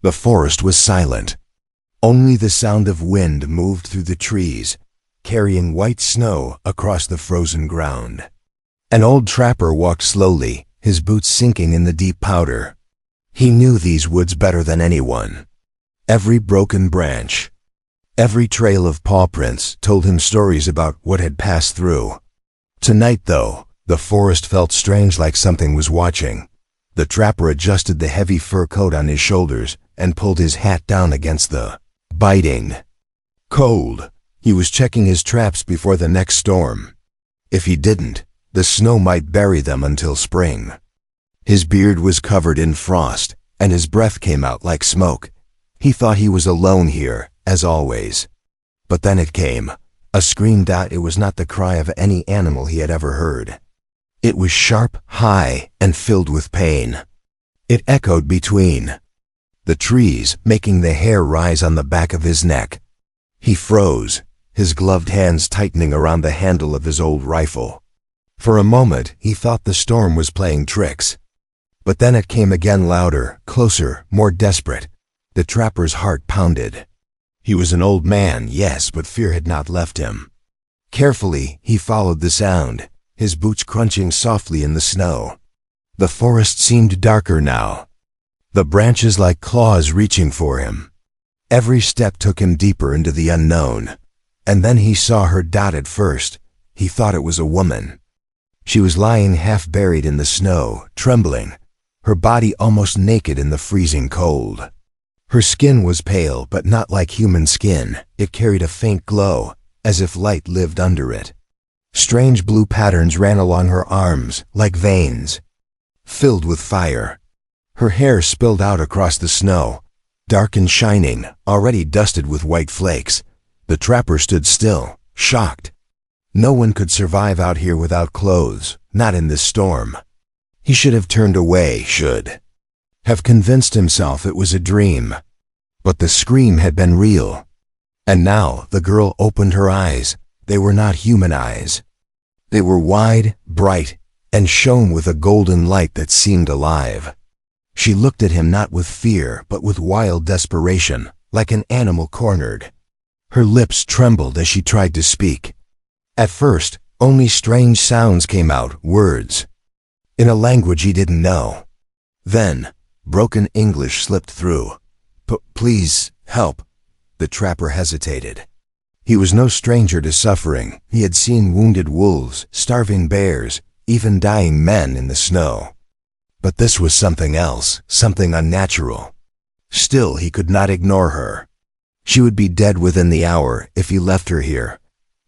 The forest was silent. Only the sound of wind moved through the trees, carrying white snow across the frozen ground. An old trapper walked slowly, his boots sinking in the deep powder. He knew these woods better than anyone. Every broken branch, every trail of paw prints told him stories about what had passed through. Tonight, though, the forest felt strange, like something was watching. The trapper adjusted the heavy fur coat on his shoulders and pulled his hat down against the biting cold. He was checking his traps before the next storm. If he didn't, the snow might bury them until spring. His beard was covered in frost, and his breath came out like smoke. He thought he was alone here, as always. But then it came, a scream that it was not the cry of any animal he had ever heard. It was sharp, high, and filled with pain. It echoed between the trees, making the hair rise on the back of his neck. He froze, his gloved hands tightening around the handle of his old rifle. For a moment, he thought the storm was playing tricks. But then it came again, louder, closer, more desperate. The trapper's heart pounded. He was an old man, yes, but fear had not left him. Carefully, he followed the sound, his boots crunching softly in the snow. The forest seemed darker now, the branches like claws reaching for him. Every step took him deeper into the unknown. And then he saw her. At first, he thought it was a woman. She was lying half buried in the snow, trembling, her body almost naked in the freezing cold. Her skin was pale, but not like human skin. It carried a faint glow, as if light lived under it. Strange blue patterns ran along her arms, like veins, filled with fire. Her hair spilled out across the snow, dark and shining, already dusted with white flakes. The trapper stood still, shocked. No one could survive out here without clothes, not in this storm. He should have turned away, should have convinced himself it was a dream. But the scream had been real. And now the girl opened her eyes. They were not human eyes. They were wide, bright, and shone with a golden light that seemed alive. She looked at him not with fear, but with wild desperation, like an animal cornered. Her lips trembled as she tried to speak. At first, only strange sounds came out, words, in a language he didn't know. Then, broken English slipped through. Please, help." The trapper hesitated. He was no stranger to suffering. He had seen wounded wolves, starving bears, even dying men in the snow. But this was something else, something unnatural. Still, he could not ignore her. She would be dead within the hour if he left her here.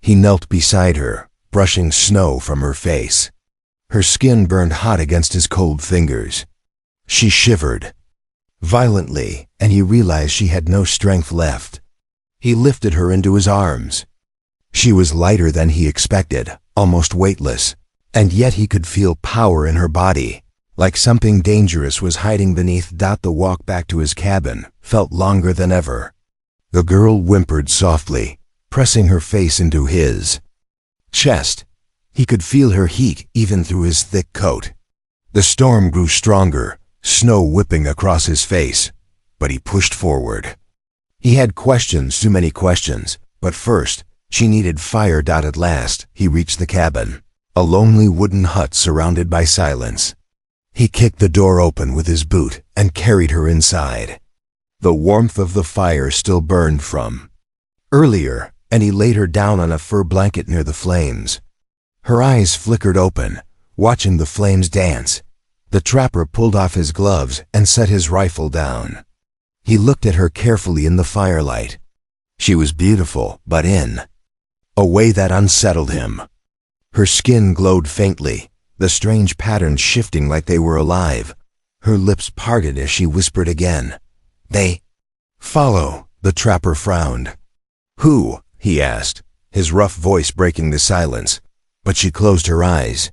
He knelt beside her, brushing snow from her face. Her skin burned hot against his cold fingers. She shivered violently, and he realized she had no strength left. He lifted her into his arms. She was lighter than he expected, almost weightless, and yet he could feel power in her body, like something dangerous was hiding beneath. The walk back to his cabin felt longer than ever. The girl whimpered softly, pressing her face into his chest. He could feel her heat even through his thick coat. The storm grew stronger, snow whipping across his face, but he pushed forward. He had questions, too many questions, but first, she needed fire. At last, he reached the cabin, a lonely wooden hut surrounded by silence. He kicked the door open with his boot and carried her inside. The warmth of the fire still burned from earlier, and he laid her down on a fur blanket near the flames. Her eyes flickered open, watching the flames dance. The trapper pulled off his gloves and set his rifle down. He looked at her carefully in the firelight. She was beautiful, but in a way that unsettled him. Her skin glowed faintly, the strange patterns shifting like they were alive. Her lips parted as she whispered again, "They follow." The trapper frowned. "Who?" he asked, his rough voice breaking the silence. But she closed her eyes,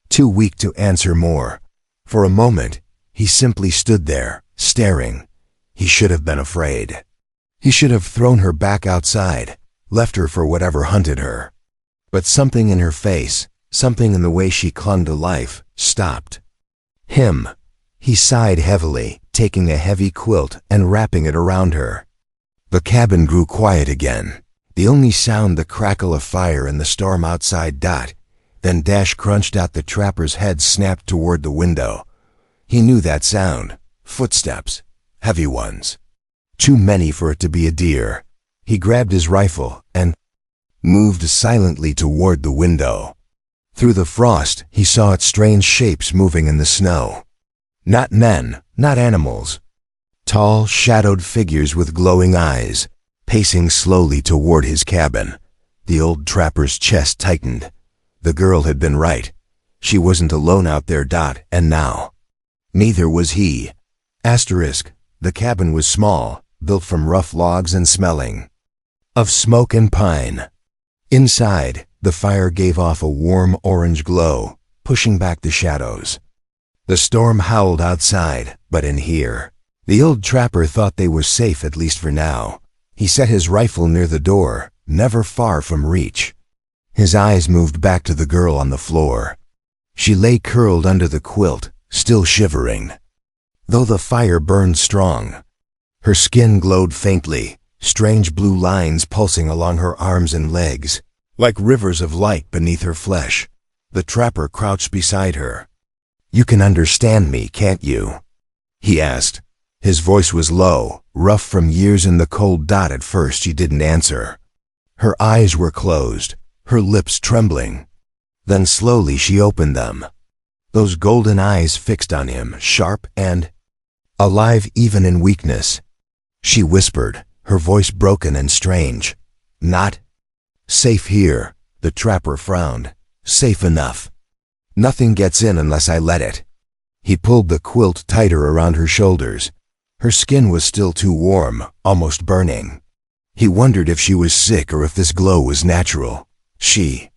too weak to answer more. For a moment, he simply stood there, staring. He should have been afraid. He should have thrown her back outside, left her for whatever hunted her. But something in her face, something in the way she clung to life, stopped him. He sighed heavily, taking a heavy quilt and wrapping it around her. The cabin grew quiet again, the only sound the crackle of fire and the storm outside. Then Dash crunched out. The trapper's head snapped toward the window. He knew that sound. Footsteps. Heavy ones. Too many for it to be a deer. He grabbed his rifle and moved silently toward the window. Through the frost, he saw its strange shapes moving in the snow. Not men, not animals. Tall, shadowed figures with glowing eyes, pacing slowly toward his cabin. The old trapper's chest tightened. The girl had been right. She wasn't alone out there. And now, neither was he. The cabin was small, built from rough logs and smelling of smoke and pine. Inside, the fire gave off a warm orange glow, pushing back the shadows. The storm howled outside, but in here, the old trapper thought they were safe, at least for now. He set his rifle near the door, never far from reach. His eyes moved back to the girl on the floor. She lay curled under the quilt, still shivering, though the fire burned strong. Her skin glowed faintly, strange blue lines pulsing along her arms and legs, like rivers of light beneath her flesh. The trapper crouched beside her. "You can understand me, can't you?" he asked. His voice was low, rough from years in the cold. At first she didn't answer. Her eyes were closed, her lips trembling. Then slowly she opened them. Those golden eyes fixed on him, sharp and alive even in weakness. She whispered, her voice broken and strange. "Not safe here," the trapper frowned. "Safe enough. Nothing gets in unless I let it." He pulled the quilt tighter around her shoulders. Her skin was still too warm, almost burning. He wondered if she was sick or if this glow was natural. She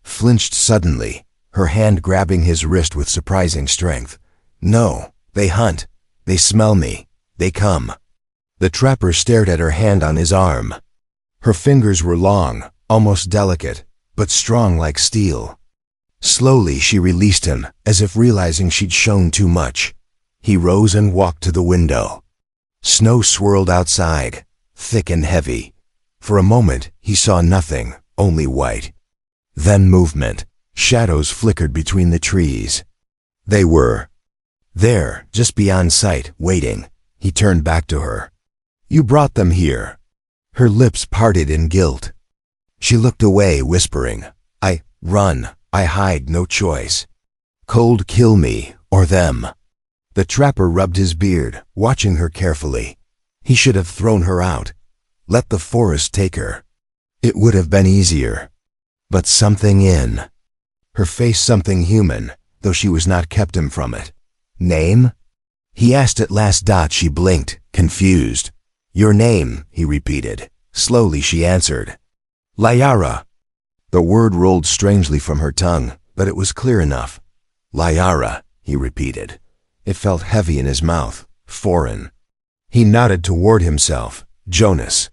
flinched suddenly, her hand grabbing his wrist with surprising strength. "No, they hunt. They smell me. They come." The trapper stared at her hand on his arm. Her fingers were long, almost delicate, but strong like steel. Slowly she released him, as if realizing she'd shown too much. He rose and walked to the window. Snow swirled outside, thick and heavy. For a moment he saw nothing, only white. Then movement. Shadows flickered between the trees. They were there, just beyond sight, waiting. He turned back to her. "You brought them here." Her lips parted in guilt. She looked away, whispering, "I run. I hide, no choice. Cold kill me, or them." The trapper rubbed his beard, watching her carefully. He should have thrown her out. Let the forest take her. It would have been easier. But something in her face, something human, though she was not, kept him from it. "Name?" he asked at last. She blinked, confused. "Your name," he repeated. Slowly she answered. "Liara." The word rolled strangely from her tongue, but it was clear enough. "Liara," he repeated. It felt heavy in his mouth, foreign. He nodded toward himself. "Jonas."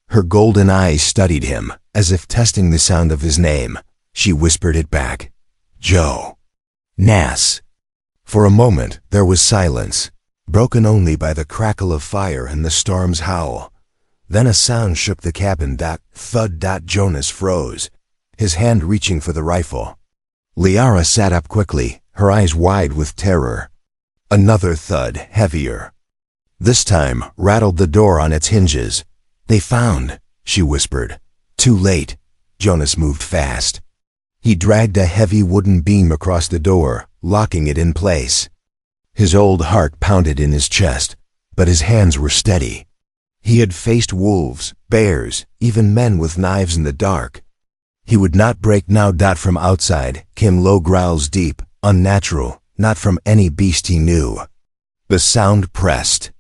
Her golden eyes studied him, as if testing the sound of his name. She whispered it back. "Joe." "Nas." For a moment there was silence, broken only by the crackle of fire and the storm's howl. Then a sound shook the cabin. Thud. Jonas froze, his hand reaching for the rifle. Liara sat up quickly, her eyes wide with terror. Another thud, heavier. This time rattled the door on its hinges. "They found," she whispered. "Too late." Jonas moved fast. He dragged a heavy wooden beam across the door, locking it in place. His old heart pounded in his chest, but his hands were steady. He had faced wolves, bears, even men with knives in the dark. He would not break now. From outside came low growls, deep, unnatural, not from any beast he knew. The sound pressed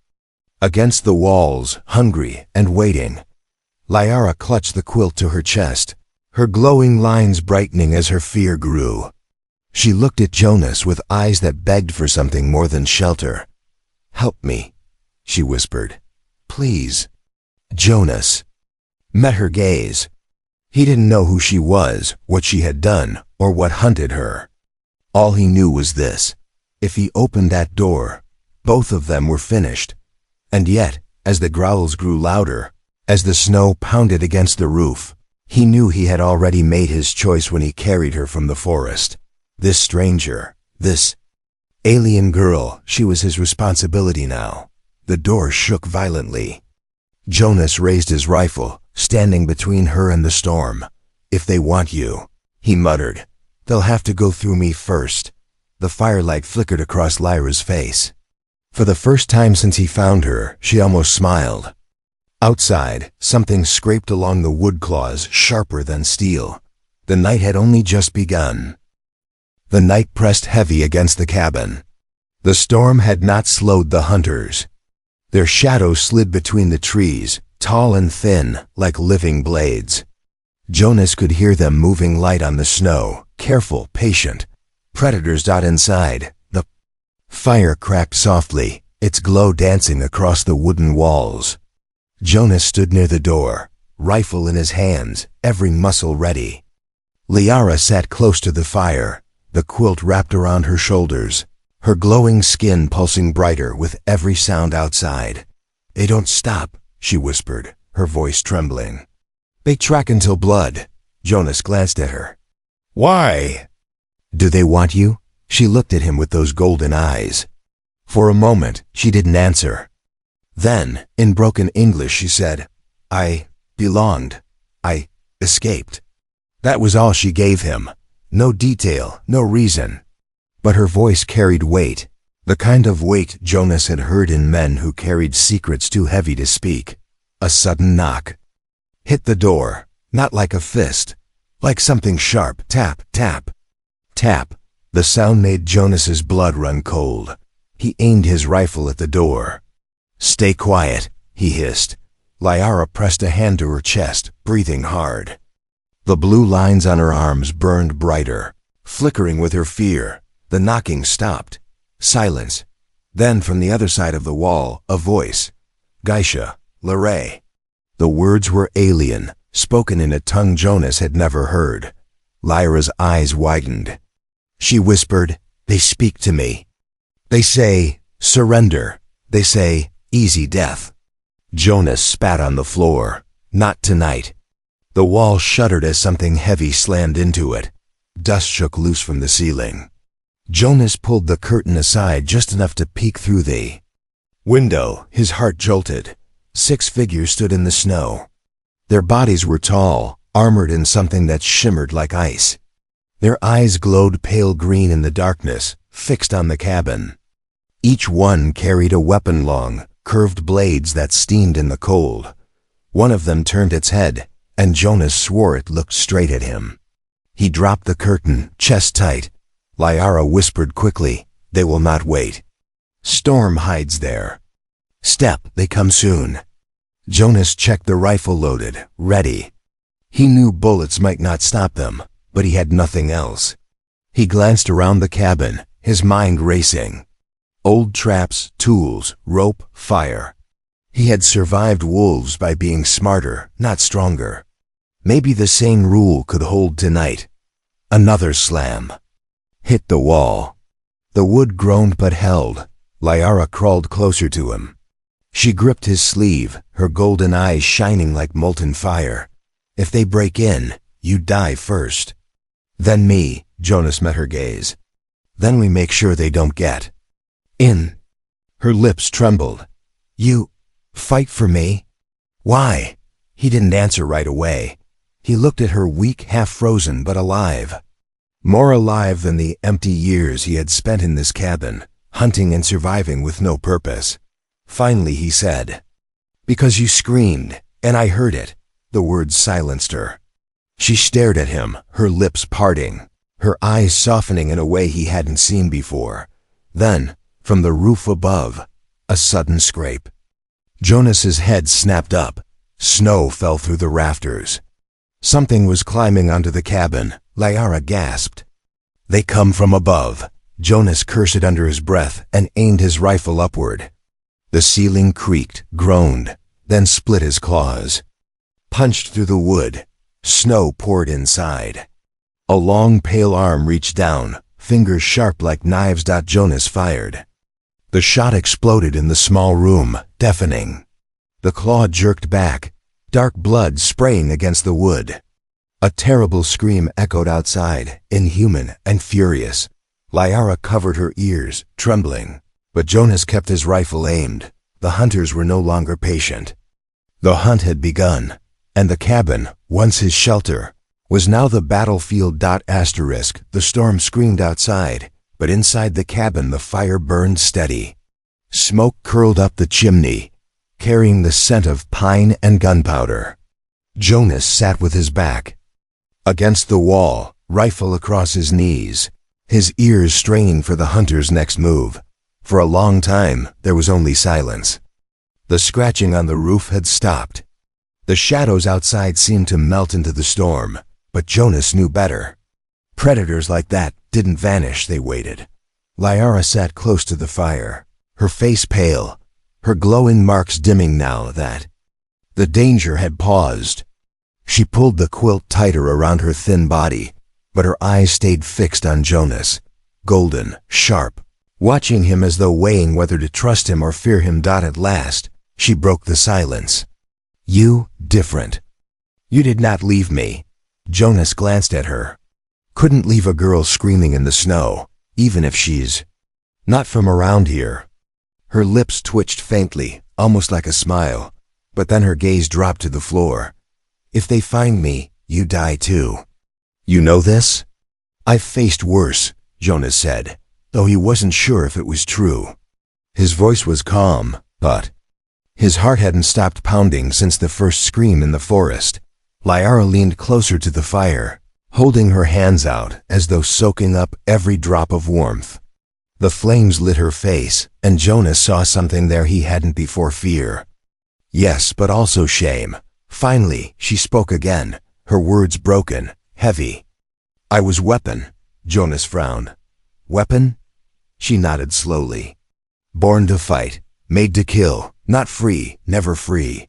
against the walls, hungry and waiting. Liara clutched the quilt to her chest, her glowing lines brightening as her fear grew. She looked at Jonas with eyes that begged for something more than shelter. "Help me," she whispered. "Please." Jonas met her gaze. He didn't know who she was, what she had done, or what hunted her. All he knew was this: if he opened that door, Both of them were finished. And yet, as the growls grew louder, as the snow pounded against the roof, he knew he had already made his choice when he carried her from the forest. This stranger, this alien girl, she was his responsibility now. The door shook violently. Jonas raised his rifle, standing between her and the storm. "If they want you," he muttered, "they'll have to go through me first." The firelight flickered across Lyra's face. For the first time since he found her, she almost smiled. Outside, something scraped along the wood claws, sharper than steel. The night had only just begun. The night pressed heavy against the cabin. The storm had not slowed the hunters. Their shadows slid between the trees, tall and thin, like living blades. Jonas could hear them moving light on the snow, careful, patient. Predators dot inside. The fire cracked softly, its glow dancing across the wooden walls. Jonas stood near the door, rifle in his hands, every muscle ready. Liara sat close to the fire, the quilt wrapped around her shoulders, her glowing skin pulsing brighter with every sound outside. "They don't stop," she whispered, her voice trembling. "They track until blood." Jonas glanced at her. "Why?" "Do they want you?" She looked at him with those golden eyes. For a moment, she didn't answer. Then, in broken English, she said, "I belonged. I escaped." That was all she gave him. No detail, no reason. But her voice carried weight, the kind of weight Jonas had heard in men who carried secrets too heavy to speak. A sudden knock hit the door, not like a fist, like something sharp. Tap, tap, tap. The sound made Jonas's blood run cold. He aimed his rifle at the door. "Stay quiet," he hissed. Liara pressed a hand to her chest, breathing hard. The blue lines on her arms burned brighter, flickering with her fear. The knocking stopped. Silence. Then from the other side of the wall, a voice. "Geisha, Larae." The words were alien, spoken in a tongue Jonas had never heard. Lyra's eyes widened. She whispered, "They speak to me. They say, surrender. They say, easy death." Jonas spat on the floor. Not tonight. The wall shuddered as something heavy slammed into it. Dust shook loose from the ceiling. Jonas pulled the curtain aside just enough to peek through the window. His heart jolted. 6 figures stood in the snow. Their bodies were tall, armored in something that shimmered like ice. Their eyes glowed pale green in the darkness, fixed on the cabin. Each one carried a weapon, long, curved blades that steamed in the cold. One of them turned its head, and Jonas swore it looked straight at him. He dropped the curtain, chest tight. Liara whispered quickly, "They will not wait. Storm hides there. Step, they come soon." Jonas checked the rifle loaded, ready. He knew bullets might not stop them, but he had nothing else. He glanced around the cabin, his mind racing. Old traps, tools, rope, fire. He had survived wolves by being smarter, not stronger. Maybe the same rule could hold tonight. Another slam. Hit the wall. The wood groaned but held. Liara crawled closer to him. She gripped his sleeve, her golden eyes shining like molten fire. "If they break in, you die first." "Then me," Jonas met her gaze. "Then we make sure they don't get in." Her lips trembled. "You fight for me? Why?" He didn't answer right away. He looked at her weak, half-frozen, but alive. More alive than the empty years he had spent in this cabin, hunting and surviving with no purpose. Finally he said, "Because you screamed, and I heard it." The words silenced her. She stared at him, her lips parting, her eyes softening in a way he hadn't seen before. Then, from the roof above, a sudden scrape. Jonas's head snapped up. Snow fell through the rafters. Something was climbing onto the cabin. Liara gasped. "They come from above." Jonas cursed under his breath and aimed his rifle upward. The ceiling creaked, groaned, then split his claws. Punched through the wood. Snow poured inside. A long, pale arm reached down, fingers sharp like knives. Jonas fired. The shot exploded in the small room, deafening. The claw jerked back, dark blood spraying against the wood. A terrible scream echoed outside, inhuman and furious. Lyra covered her ears, trembling. But Jonas kept his rifle aimed. The hunters were no longer patient. The hunt had begun, and the cabin, once his shelter, was now the battlefield. The storm screamed outside, but inside the cabin the fire burned steady. Smoke curled up the chimney, carrying the scent of pine and gunpowder. Jonas sat with his back against the wall, rifle across his knees, his ears straining for the hunter's next move. For a long time, there was only silence. The scratching on the roof had stopped. The shadows outside seemed to melt into the storm, but Jonas knew better. Predators like that didn't vanish, they waited. Lyra sat close to the fire, her face pale, her glowing marks dimming now that the danger had paused. She pulled the quilt tighter around her thin body, but her eyes stayed fixed on Jonas, golden, sharp, watching him as though weighing whether to trust him or fear him. At last, she broke the silence. You, different. You did not leave me. Jonas glanced at her. Couldn't leave a girl screaming in the snow, even if she's not from around here. Her lips twitched faintly, almost like a smile, but then her gaze dropped to the floor. If they find me, you die too. You know this? I've faced worse, Jonas said, though he wasn't sure if it was true. His voice was calm, but his heart hadn't stopped pounding since the first scream in the forest. Lyra leaned closer to the fire, holding her hands out as though soaking up every drop of warmth. The flames lit her face, and Jonas saw something there he hadn't before: fear. Yes, but also shame. Finally, she spoke again, her words broken, heavy. I was weapon. Jonas frowned. Weapon? She nodded slowly. Born to fight, made to kill, not free, never free.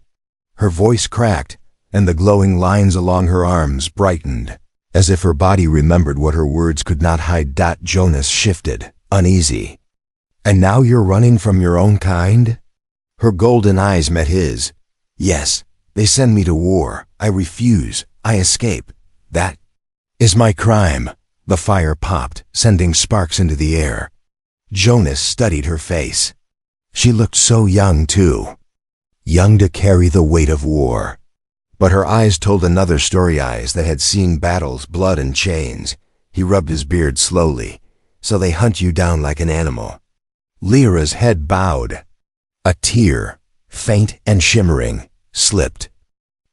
Her voice cracked, and the glowing lines along her arms brightened, as if her body remembered what her words could not hide. Jonas shifted, uneasy. And now you're running from your own kind? Her golden eyes met his. Yes, they send me to war. I refuse. I escape. That is my crime. The fire popped, sending sparks into the air. Jonas studied her face. She looked so young, too. Young to carry the weight of war. But her eyes told another story, eyes that had seen battles, blood and chains. He rubbed his beard slowly. So they hunt you down like an animal. Lyra's head bowed. A tear, faint and shimmering, slipped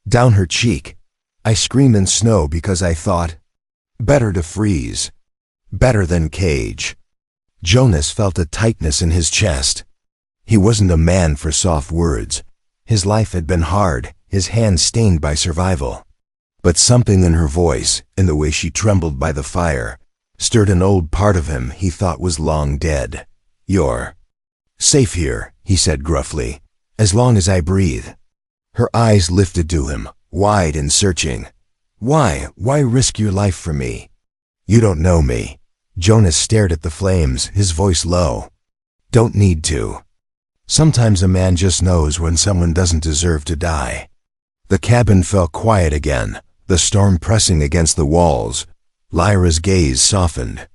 down her cheek. I scream in snow because I thought, better to freeze. Better than cage. Jonas felt a tightness in his chest. He wasn't a man for soft words. His life had been hard, his hands stained by survival. But something in her voice, in the way she trembled by the fire, stirred an old part of him he thought was long dead. You're safe here, he said gruffly, as long as I breathe. Her eyes lifted to him, wide and searching. Why risk your life for me? You don't know me. Jonas stared at the flames, his voice low. Don't need to. Sometimes a man just knows when someone doesn't deserve to die. The cabin fell quiet again, the storm pressing against the walls. Lyra's gaze softened.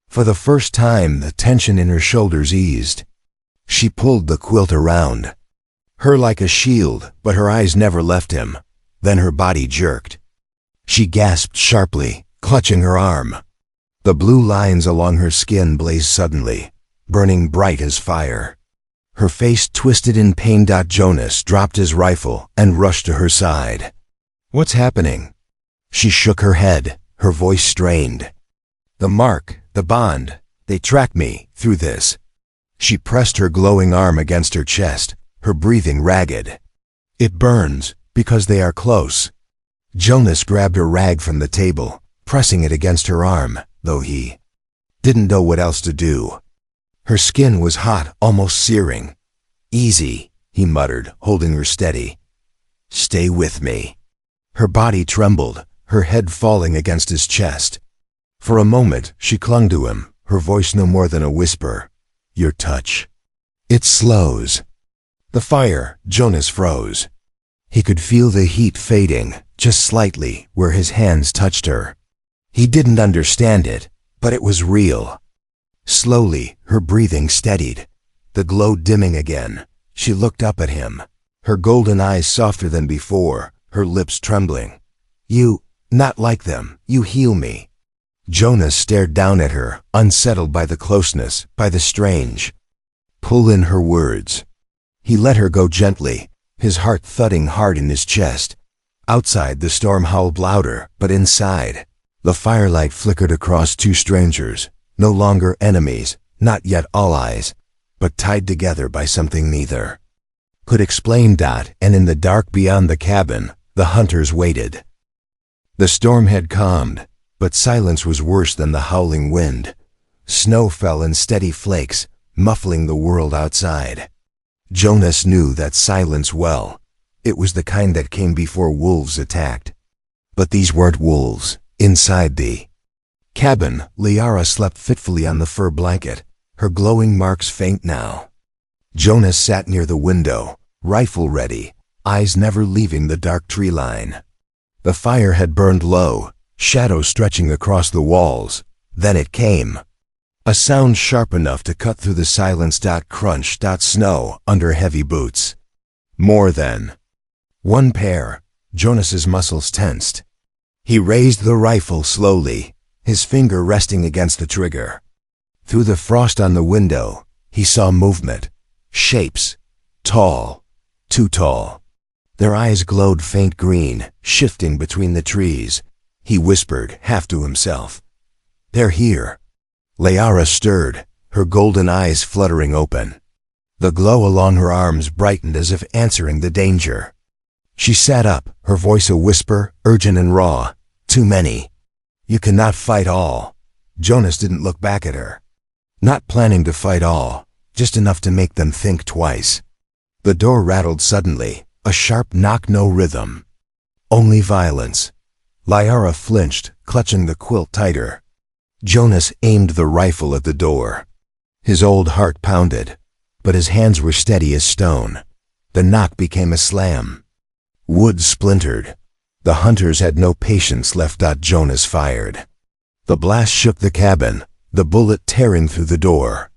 For the first time, the tension in her shoulders eased. She pulled the quilt around her like a shield, but her eyes never left him. Then her body jerked. She gasped sharply, clutching her arm. The blue lines along her skin blazed suddenly, burning bright as fire. Her face twisted in pain. Jonas dropped his rifle and rushed to her side. What's happening? She shook her head, her voice strained. The mark, the bond, they tracked me through this. She pressed her glowing arm against her chest, her breathing ragged. It burns, because they are close. Jonas grabbed a rag from the table, pressing it against her arm, though he didn't know what else to do. Her skin was hot, almost searing. Easy, he muttered, holding her steady. Stay with me. Her body trembled, her head falling against his chest. For a moment, she clung to him, her voice no more than a whisper. Your touch It slows. The fire, Jonas froze. He could feel the heat fading, just slightly, where his hands touched her. He didn't understand it, but it was real. Slowly, her breathing steadied. The glow dimming again, she looked up at him, her golden eyes softer than before, her lips trembling. You, not like them, you heal me. Jonas stared down at her, unsettled by the closeness, by the strange. Pull in her words. He let her go gently, his heart thudding hard in his chest. Outside, the storm howled louder, but inside, the firelight flickered across two strangers, no longer enemies, not yet allies, but tied together by something neither could explain. And in the dark beyond the cabin, the hunters waited. The storm had calmed, but silence was worse than the howling wind. Snow fell in steady flakes, muffling the world outside. Jonas knew that silence well. It was the kind that came before wolves attacked. But these weren't wolves. Inside the cabin, Liara slept fitfully on the fur blanket, her glowing marks faint now. Jonas sat near the window, rifle ready, eyes never leaving the dark tree line. The fire had burned low, shadows stretching across the walls. Then it came. A sound sharp enough to cut through the silence. Crunch. Snow under heavy boots. More than one pair. Jonas's muscles tensed. He raised the rifle slowly, his finger resting against the trigger. Through the frost on the window, he saw movement. Shapes. Tall. Too tall. Their eyes glowed faint green, shifting between the trees. He whispered, half to himself, "They're here." Liara stirred, her golden eyes fluttering open. The glow along her arms brightened as if answering the danger. She sat up, her voice a whisper, urgent and raw. "Too many. You cannot fight all." Jonas didn't look back at her. Not planning to fight all, just enough to make them think twice. The door rattled suddenly, a sharp knock, no rhythm. Only violence. Liara flinched, clutching the quilt tighter. Jonas aimed the rifle at the door. His old heart pounded, but his hands were steady as stone. The knock became a slam. Wood splintered. The hunters had no patience left. Jonas fired. The blast shook the cabin, the bullet tearing through the door.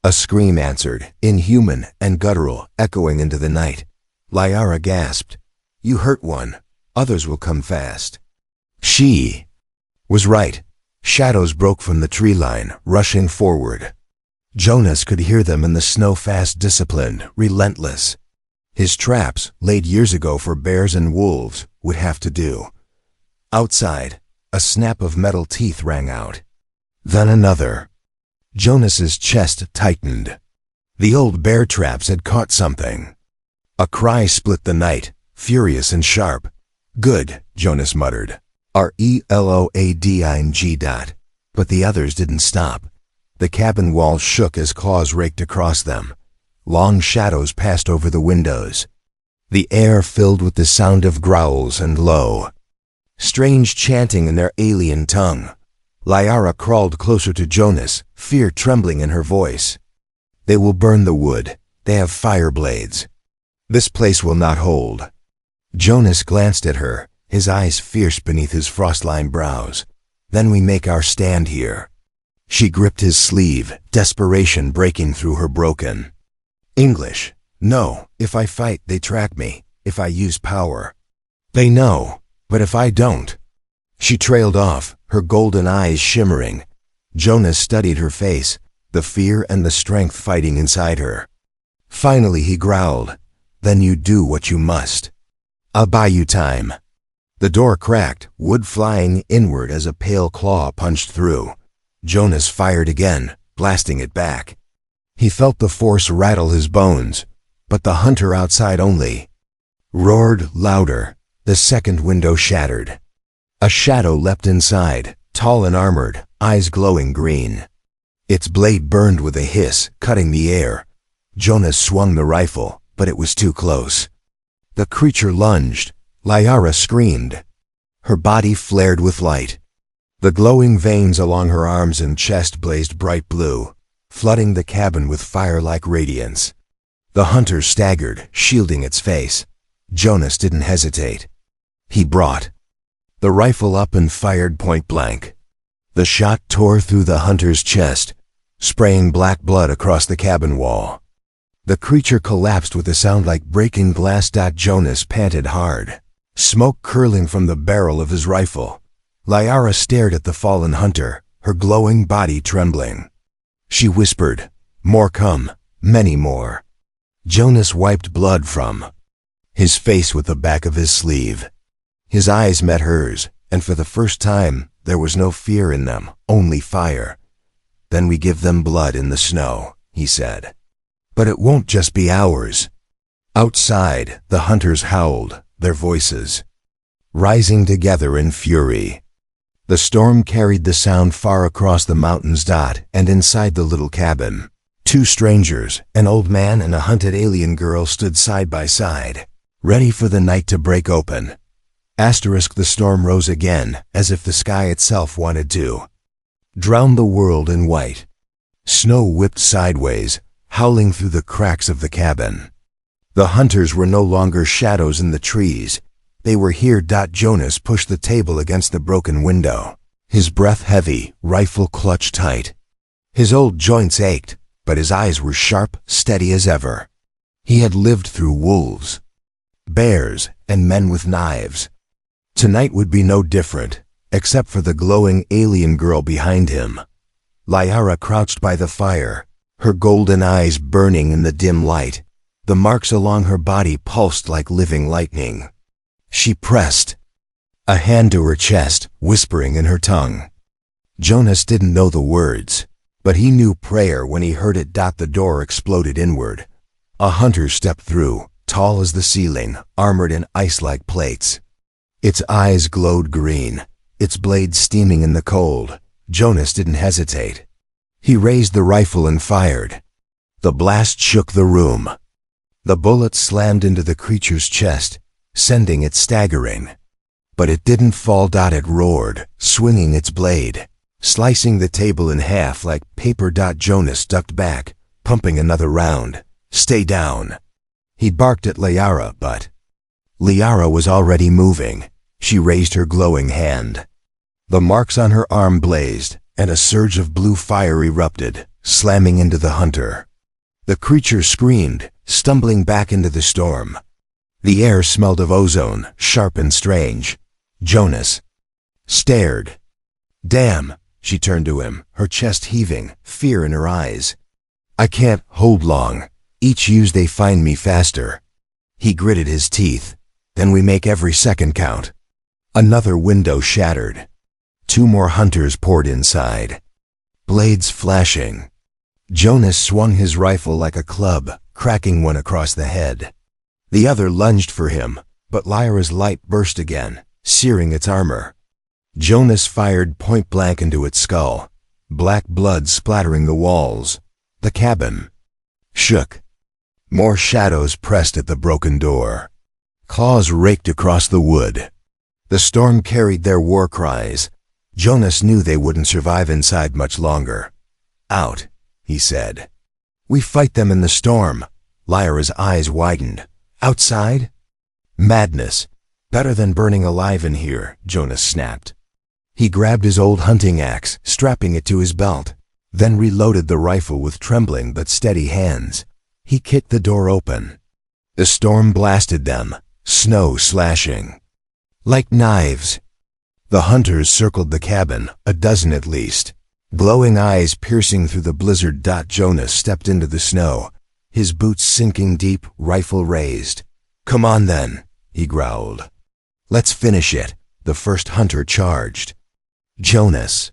A scream answered, inhuman and guttural, echoing into the night. Liara gasped. "You hurt one. Others will come fast." She was right. Shadows broke from the tree line, rushing forward. Jonas could hear them in the snow, fast, disciplined, relentless. His traps, laid years ago for bears and wolves, would have to do. Outside, a snap of metal teeth rang out. Then another. Jonas's chest tightened. The old bear traps had caught something. A cry split the night, furious and sharp. "Good," Jonas muttered. RELOADING. But the others didn't stop. The cabin walls shook as claws raked across them. Long shadows passed over the windows. The air filled with the sound of growls and low, strange chanting in their alien tongue. Liara crawled closer to Jonas, fear trembling in her voice. "They will burn the wood. They have fire blades. This place will not hold." Jonas glanced at her, his eyes fierce beneath his frost-lined brows. "Then we make our stand here." She gripped his sleeve, desperation breaking through her broken English. "No, if I fight, they track me. If I use power, they know. But if I don't..." She trailed off, her golden eyes shimmering. Jonas studied her face, the fear and the strength fighting inside her. Finally he growled, "Then you do what you must. I'll buy you time." The door cracked, wood flying inward as a pale claw punched through. Jonas fired again, blasting it back. He felt the force rattle his bones, but the hunter outside only roared louder. The second window shattered. A shadow leapt inside, tall and armored, eyes glowing green. Its blade burned with a hiss, cutting the air. Jonas swung the rifle, but it was too close. The creature lunged. Liara screamed. Her body flared with light. The glowing veins along her arms and chest blazed bright blue. flooding the cabin with fire-like radiance. The hunter staggered, shielding its face. Jonas didn't hesitate. He brought the rifle up and fired point blank. The shot tore through the hunter's chest, spraying black blood across the cabin wall. The creature collapsed with a sound like breaking glass. Jonas panted hard, smoke curling from the barrel of his rifle. Liara stared at the fallen hunter, her glowing body trembling. She whispered, "More come, many more." Jonas wiped blood from his face with the back of his sleeve. His eyes met hers, and for the first time, there was no fear in them, only fire. "Then we give them blood in the snow," he said. "But it won't just be ours." Outside, the hunters howled, their voices rising together in fury. The storm carried the sound far across the mountains. And inside the little cabin, two strangers, an old man and a hunted alien girl, stood side by side, ready for the night to break open. The storm rose again, as if the sky itself wanted to drown the world in white. Snow whipped sideways, howling through the cracks of the cabin. The hunters were no longer shadows in the trees. They were here. Jonas pushed the table against the broken window, his breath heavy, rifle clutched tight. His old joints ached, but his eyes were sharp, steady as ever. He had lived through wolves, bears, and men with knives. Tonight would be no different, except for the glowing alien girl behind him. Liara crouched by the fire, her golden eyes burning in the dim light. The marks along her body pulsed like living lightning. She pressed a hand to her chest, whispering in her tongue. Jonas didn't know the words, but he knew prayer when he heard it. The door exploded inward. A hunter stepped through, tall as the ceiling, armored in ice-like plates. Its eyes glowed green, its blade steaming in the cold. Jonas didn't hesitate. He raised the rifle and fired. The blast shook the room. The bullet slammed into the creature's chest, sending it staggering. But it didn't fall. It roared, swinging its blade, slicing the table in half like paper. Jonas ducked back, pumping another round. "Stay down." He barked at Liara, but Liara was already moving. She raised her glowing hand. The marks on her arm blazed, and a surge of blue fire erupted, slamming into the hunter. The creature screamed, stumbling back into the storm. The air smelled of ozone, sharp and strange. Jonas stared. "Damn," she turned to him, her chest heaving, fear in her eyes. "I can't hold long. Each use they find me faster." He gritted his teeth. "Then we make every second count." Another window shattered. Two more hunters poured inside, blades flashing. Jonas swung his rifle like a club, cracking one across the head. The other lunged for him, but Lyra's light burst again, searing its armor. Jonas fired point blank into its skull, black blood splattering the walls. The cabin shook. More shadows pressed at the broken door. Claws raked across the wood. The storm carried their war cries. Jonas knew they wouldn't survive inside much longer. "Out," he said. "We fight them in the storm." Lyra's eyes widened. "Outside?" "Madness. Better than burning alive in here," Jonas snapped. He grabbed his old hunting axe, strapping it to his belt, then reloaded the rifle with trembling but steady hands. He kicked the door open. The storm blasted them, snow slashing like knives. The hunters circled the cabin, a dozen at least, glowing eyes piercing through the blizzard. Jonas stepped into the snow, his boots sinking deep, rifle raised. "Come on then," he growled. "Let's finish it." The first hunter charged. Jonas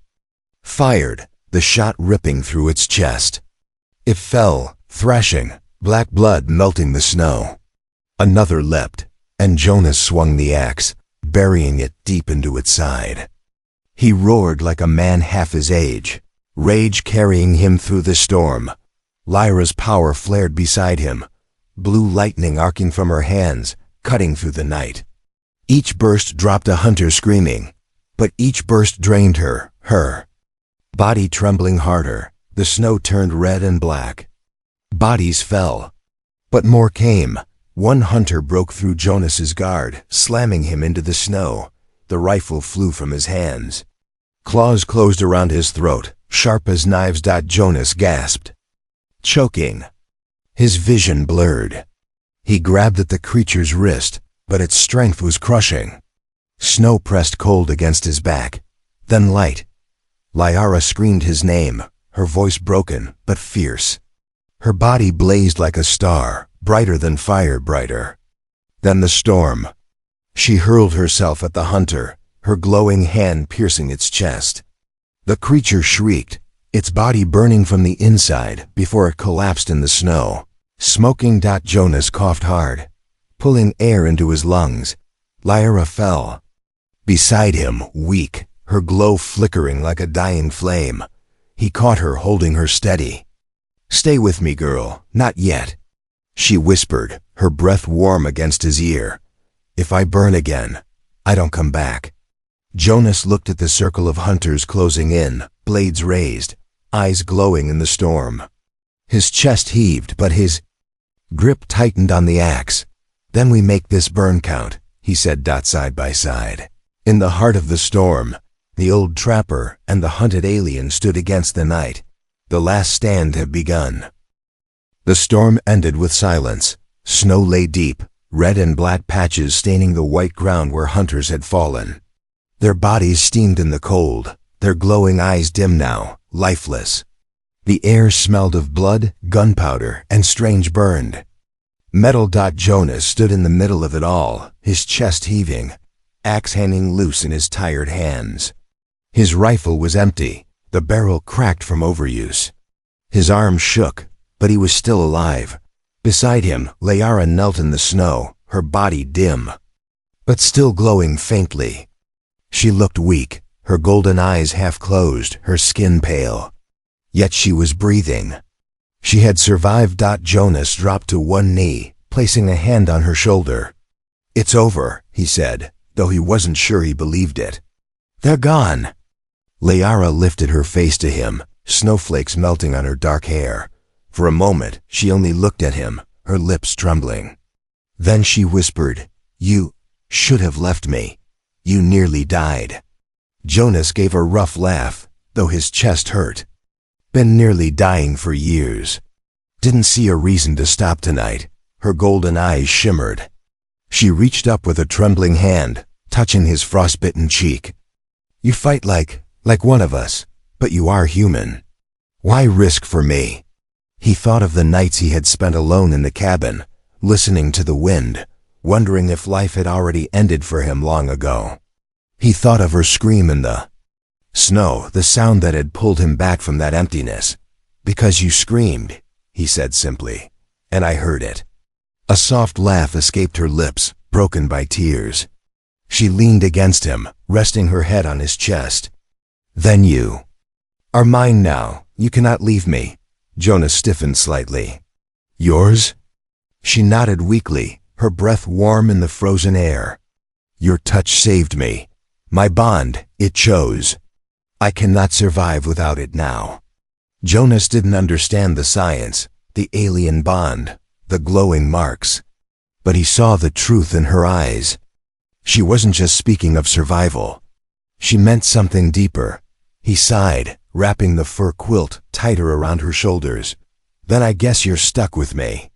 fired, the shot ripping through its chest. It fell, thrashing, black blood melting the snow. Another leapt, and Jonas swung the axe, burying it deep into its side. He roared like a man half his age, rage carrying him through the storm. Lyra's power flared beside him, blue lightning arcing from her hands, cutting through the night. Each burst dropped a hunter screaming, but each burst drained her body trembling harder, The snow turned red and black. Bodies fell. But more came. One hunter broke through Jonas's guard, slamming him into the snow. The rifle flew from his hands. Claws closed around his throat, sharp as knives. Jonas gasped, choking. His vision blurred. He grabbed at the creature's wrist, but its strength was crushing. Snow pressed cold against his back, then light. Liara screamed his name, her voice broken but fierce. Her body blazed like a star, brighter than fire, brighter. Then the storm. She hurled herself at the hunter, her glowing hand piercing its chest. The creature shrieked, its body burning from the inside before it collapsed in the snow. Smoking. Jonas coughed hard, pulling air into his lungs. Lyra fell. Beside him, weak, her glow flickering like a dying flame. He caught her, holding her steady. "Stay with me, girl, not yet," she whispered, her breath warm against his ear. "If I burn again, I don't come back." Jonas looked at the circle of hunters closing in, blades raised, eyes glowing in the storm. His chest heaved, but his grip tightened on the axe. "Then we make this burn count," he said. Side by side. In the heart of the storm, the old trapper and the hunted alien stood against the night. The last stand had begun. The storm ended with silence. Snow lay deep, red and black patches staining the white ground where hunters had fallen. Their bodies steamed in the cold, their glowing eyes dim now, lifeless. The air smelled of blood, gunpowder, and strange burned metal. Jonas stood in the middle of it all, his chest heaving, axe hanging loose in his tired hands. His rifle was empty, the barrel cracked from overuse. His arm shook, but he was still alive. Beside him, Liara knelt in the snow, her body dim, but still glowing faintly. She looked weak, her golden eyes half closed, her skin pale. Yet she was breathing. She had survived. Jonas dropped to one knee, placing a hand on her shoulder. "It's over," he said, though he wasn't sure he believed it. "They're gone." Liara lifted her face to him, snowflakes melting on her dark hair. For a moment, she only looked at him, her lips trembling. Then she whispered, "You should have left me. You nearly died." Jonas gave a rough laugh, though his chest hurt. Been nearly dying for years. Didn't see a reason to stop tonight. Her golden eyes shimmered. She reached up with a trembling hand, touching his frostbitten cheek. "You fight like one of us, but you are human. Why risk for me?" He thought of the nights he had spent alone in the cabin, listening to the wind, wondering if life had already ended for him long ago. He thought of her scream in the snow, the sound that had pulled him back from that emptiness. "Because you screamed," he said simply, "and I heard it." A soft laugh escaped her lips, broken by tears. She leaned against him, resting her head on his chest. "Then you are mine now. You cannot leave me." Jonas stiffened slightly. "Yours?" She nodded weakly, her breath warm in the frozen air. "Your touch saved me. My bond, it chose. I cannot survive without it now." Jonas didn't understand the science, the alien bond, the glowing marks. But he saw the truth in her eyes. She wasn't just speaking of survival. She meant something deeper. He sighed, wrapping the fur quilt tighter around her shoulders. "Then I guess you're stuck with me."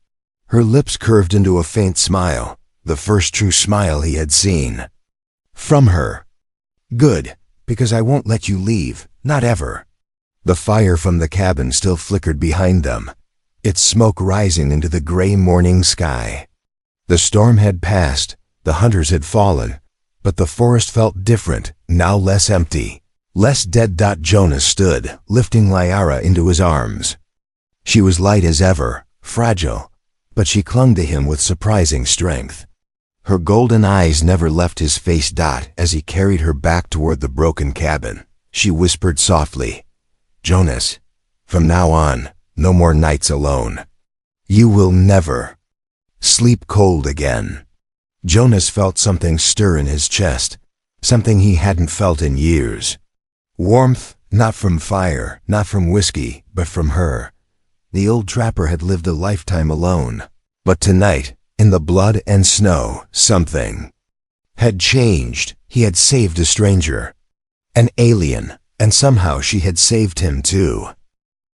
Her lips curved into a faint smile, the first true smile he had seen from her. "Good, because I won't let you leave, not ever." The fire from the cabin still flickered behind them, its smoke rising into the gray morning sky. The storm had passed, the hunters had fallen, but the forest felt different, now less empty, less dead. Jonas stood, lifting Liara into his arms. She was light as ever, fragile, but she clung to him with surprising strength. Her golden eyes never left his face. As he carried her back toward the broken cabin, she whispered softly, "Jonas, from now on, no more nights alone. You will never sleep cold again." Jonas felt something stir in his chest, something he hadn't felt in years. Warmth, Not from fire, not from whiskey, but from her. The old trapper had lived a lifetime alone. But tonight, in the blood and snow, something had changed. He had saved a stranger, an alien, and somehow she had saved him too.